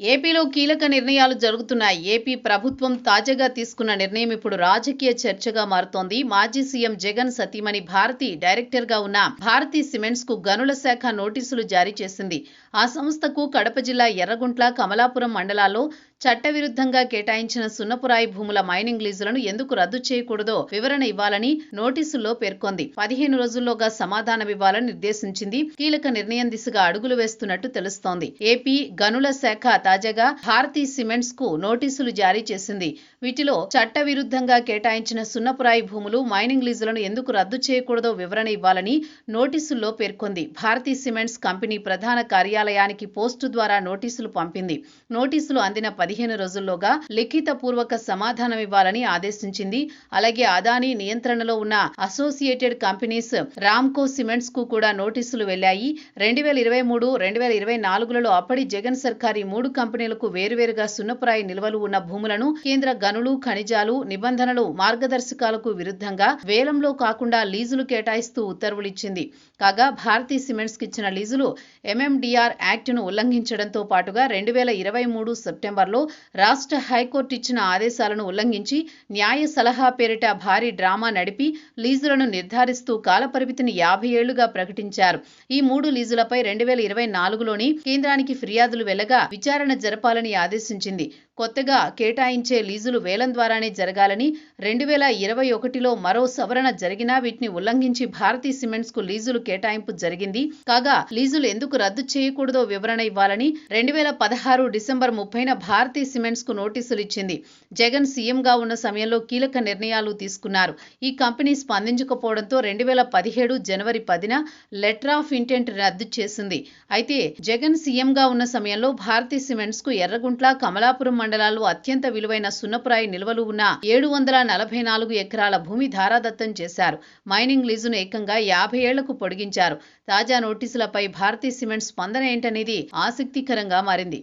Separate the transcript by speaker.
Speaker 1: ఏపీలో కీలక నిర్ణయాలు జరుగుతున్నాయి. ఏపీ ప్రభుత్వం తాజాగా తీసుకున్న నిర్ణయం ఇప్పుడు రాజకీయ చర్చగా మారుతోంది. మాజీ సీఎం జగన్ సతీమణి భారతి డైరెక్టర్గా ఉన్న భారతీ సిమెంట్స్ కు గనుల శాఖ నోటీసులు జారీ చేసింది. ఆ సంస్థకు కడప జిల్లా ఎర్రగుంట్ల, కమలాపురం మండలాల్లో చట్టవిరుద్ధంగా కేటాయించిన సున్నపురాయి భూముల మైనింగ్ లీజులను ఎందుకు రద్దు చేయకూడదో వివరణ ఇవ్వాలని నోటీసుల్లో పేర్కొంది. 15 రోజుల్లోగా సమాధానమివ్వాలని నిర్దేశించింది. కీలక నిర్ణయం దిశగా అడుగులు వేస్తున్నట్టు తెలుస్తోంది. ఏపీ గనుల శాఖ తాజాగా భారతీ సిమెంట్స్ కు నోటీసులు జారీ చేసింది. వీటిలో చట్టవిరుద్ధంగా కేటాయించిన సున్నపురాయి భూములు, మైనింగ్ లీజులను ఎందుకు రద్దు చేయకూడదో వివరణ ఇవ్వాలని నోటీసుల్లో పేర్కొంది. భారతీ సిమెంట్స్ కంపెనీ ప్రధాన కార్యాలయానికి పోస్టు ద్వారా నోటీసులు పంపింది. నోటీసులు అందిన 15 రోజుల్లోగా లిఖిత పూర్వక సమాధానం ఇవ్వాలని ఆదేశించింది. అలాగే అదానీ నియంత్రణలో ఉన్న అసోసియేటెడ్ కంపెనీస్ రామ్కో సిమెంట్స్ కు కూడా నోటీసులు వెళ్లాయి. 2023, 2024లలో అప్పటి జగన్ సర్కార్ ఈ 3 కంపెనీలకు వేరువేరుగా సున్నపురాయి నిల్వలు ఉన్న భూములను కేంద్ర గనులు, ఖనిజాలు నిబంధనలు, మార్గదర్శకాలకు విరుద్ధంగా వేలంలో కాకుండా లీజులు కేటాయిస్తూ ఉత్తర్వులిచ్చింది. కాగా భారతీ సిమెంట్స్ కి ఇచ్చిన లీజులు ఎంఎండీఆర్ యాక్టును ఉల్లంఘించడంతో పాటుగా 2023 సెప్టెంబర్లో రాష్ట్ర హైకోర్టు ఇచ్చిన ఆదేశాలను ఉల్లంఘించి న్యాయ సలహా పేరిట భారీ డ్రామా నడిపి లీజులను నిర్ధారిస్తూ కాలపరిమితిని 50 ఏళ్లుగా ప్రకటించారు. ఈ 3 లీజులపై 2024లోని కేంద్రానికి ఫిర్యాదులు వెళ్లగా విచారణ జరపాలని ఆదేశించింది. కొత్తగా కేటాయించే లీజులు వేలం ద్వారానే జరగాలని 2021లో మరో సవరణ జరిగినా వీటిని ఉల్లంఘించి భారతీ సిమెంట్స్ కు లీజులు కేటాయింపు జరిగింది. కాగా లీజులు ఎందుకు రద్దు చేయకూడదో వివరణ ఇవ్వాలని 2016 డిసెంబర్ 30న భారతీ సిమెంట్స్ కు నోటీసులు ఇచ్చింది. జగన్ సీఎంగా ఉన్న సమయంలో కీలక నిర్ణయాలు తీసుకున్నారు. ఈ కంపెనీ స్పందించకపోవడంతో 2017 జనవరి 10న లెటర్ ఆఫ్ ఇంటెంట్ రద్దు చేసింది. అయితే జగన్ సీఎంగా ఉన్న సమయంలో భారతీ సిమెంట్స్ కు ఎర్రగుంట్ల, కమలాపురం మండలాల్లో అత్యంత విలువైన సున్నపురాయి నిల్వలు ఉన్న 744 ఎకరాల భూమి ధారాదత్తం చేశారు. మైనింగ్ లీజును ఏకంగా 50 ఏళ్లకు పొడిగించారు. తాజా నోటీసులపై భారతీ సిమెంట్స్ స్పందన ఏంటనేది ఆసక్తికరంగా మారింది.